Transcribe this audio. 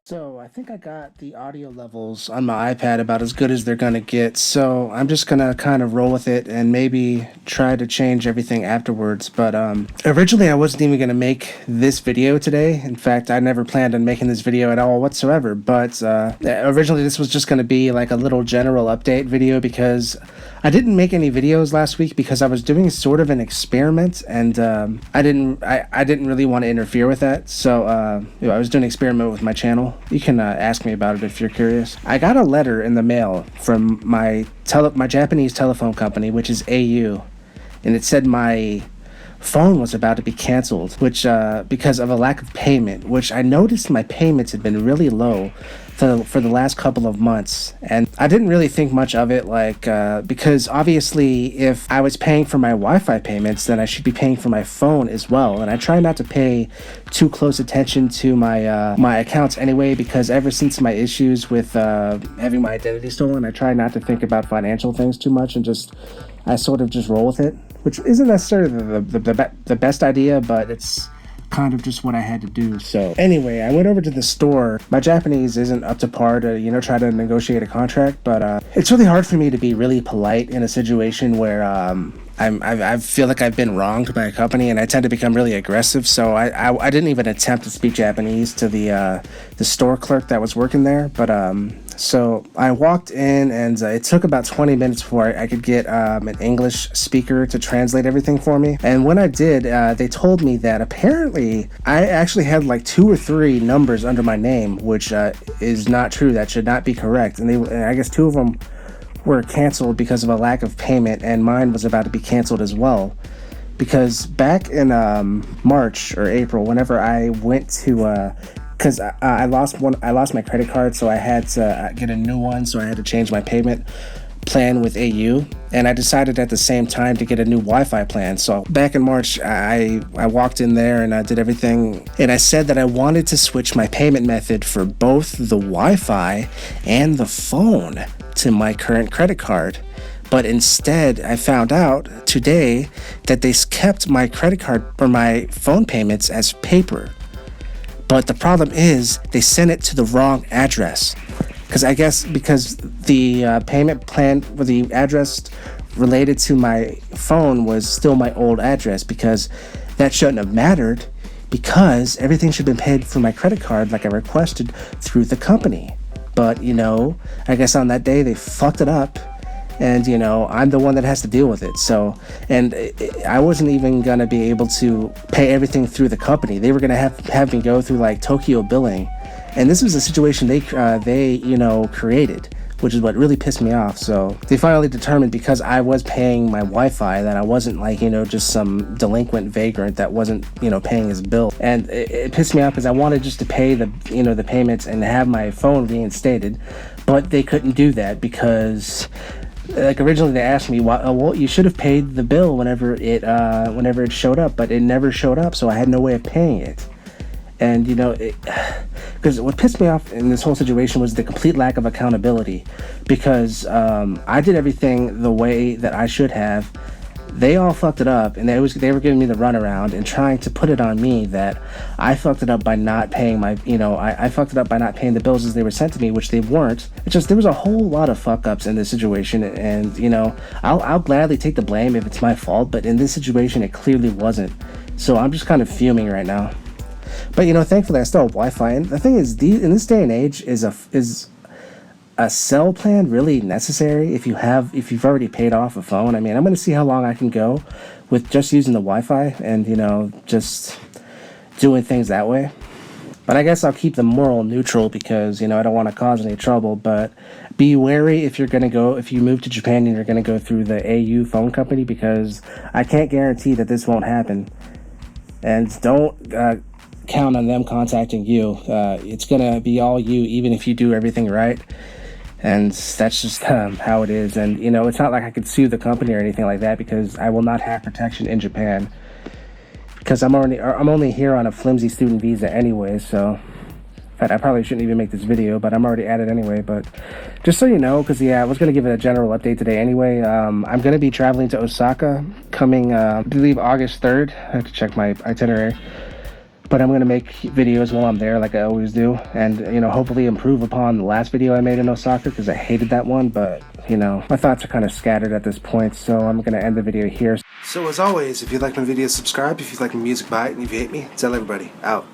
So I think I got the audio levels on my iPad about as good as they're gonna get. So I'm just gonna kind of roll with it and maybe try to change everything afterwards. But originally I wasn't even gonna make this video today. In fact, I never planned on making this video at all whatsoever. But originally this was just gonna be like a little general update video because I didn't make any videos last week because I was doing sort of an experiment, and I didn't really want to interfere with that. So I was doing an experiment with my channel. You can ask me about it if you're curious. I got a letter in the mail from my Japanese telephone company, which is AU, and it said my phone was about to be canceled, which because of a lack of payment, which I noticed my payments had been really low for the last couple of months. And I didn't really think much of it, because obviously if I was paying for my Wi-Fi payments, then I should be paying for my phone as well. And I try not to pay too close attention to my accounts anyway, because ever since my issues with having my identity stolen, I try not to think about financial things too much, and I sort of just roll with it, which isn't necessarily the best idea, but it's kind of just what I had to do. So anyway, I went over to the store. My Japanese isn't up to par to try to negotiate a contract, but it's really hard for me to be really polite in a situation where I feel like I've been wronged by a company, and I tend to become really aggressive. So I didn't even attempt to speak Japanese to the store clerk that was working there. But so I walked in, and it took about 20 minutes before I could get an English speaker to translate everything for me. And when I did, they told me that apparently I actually had like 2 or 3 numbers under my name, which is not true. That should not be correct. And I guess 2 of them were canceled because of a lack of payment, and mine was about to be canceled as well. Because back in March or April, whenever I went to because I lost my credit card, so I had to get a new one, so I had to change my payment plan with AU, and I decided at the same time to get a new Wi-Fi plan. So back in March, I walked in there and I did everything, and I said that I wanted to switch my payment method for both the Wi-Fi and the phone to my current credit card. But instead, I found out today that they kept my credit card or my phone payments as paper. But the problem is they sent it to the wrong address. Because the payment plan or the address related to my phone was still my old address, because that shouldn't have mattered, because everything should have been paid for my credit card like I requested through the company. But, I guess on that day they fucked it up, and, I'm the one that has to deal with it. So, and I wasn't even going to be able to pay everything through the company. They were going to have me go through like Tokyo billing. And this was a situation they created, which is what really pissed me off. So they finally determined, because I was paying my Wi-Fi, that I wasn't just some delinquent vagrant that wasn't, paying his bill. And it pissed me off because I wanted just to pay the payments and have my phone reinstated, but they couldn't do that because, like, originally they asked me, well, you should have paid the bill whenever it showed up, but it never showed up, so I had no way of paying it. And because what pissed me off in this whole situation was the complete lack of accountability, because I did everything the way that I should have. They all fucked it up, and they were giving me the runaround and trying to put it on me that I fucked it up by not paying I fucked it up by not paying the bills as they were sent to me, which they weren't. It's just, there was a whole lot of fuck ups in this situation, and I'll gladly take the blame if it's my fault, but in this situation it clearly wasn't. So I'm just kind of fuming right now. But thankfully I still have Wi-Fi, and the thing is, in this day and age, is a cell plan really necessary if you've already paid off a phone? I mean, I'm going to see how long I can go with just using the Wi-Fi and just doing things that way. But I guess I'll keep the moral neutral because I don't want to cause any trouble. But be wary if you move to Japan and you're going to go through the AU phone company, because I can't guarantee that this won't happen. And don't count on them contacting you. It's gonna be all you, even if you do everything right. And that's just how it is. And it's not like I could sue the company or anything like that, because I will not have protection in Japan, because I'm only here on a flimsy student visa anyway. So in fact, I probably shouldn't even make this video, but I'm already at it anyway. But just so you know, because I was going to give it a general update today anyway. I'm going to be traveling to Osaka coming, I believe, August 3rd. I have to check my itinerary. But I'm going to make videos while I'm there like I always do, and, you know, hopefully improve upon the last video I made in Osaka, because I hated that one. But, you know, my thoughts are kind of scattered at this point, so I'm going to end the video here. So as always, if you like my videos, subscribe. If you like my music, buy it. And if you hate me, tell everybody. Out.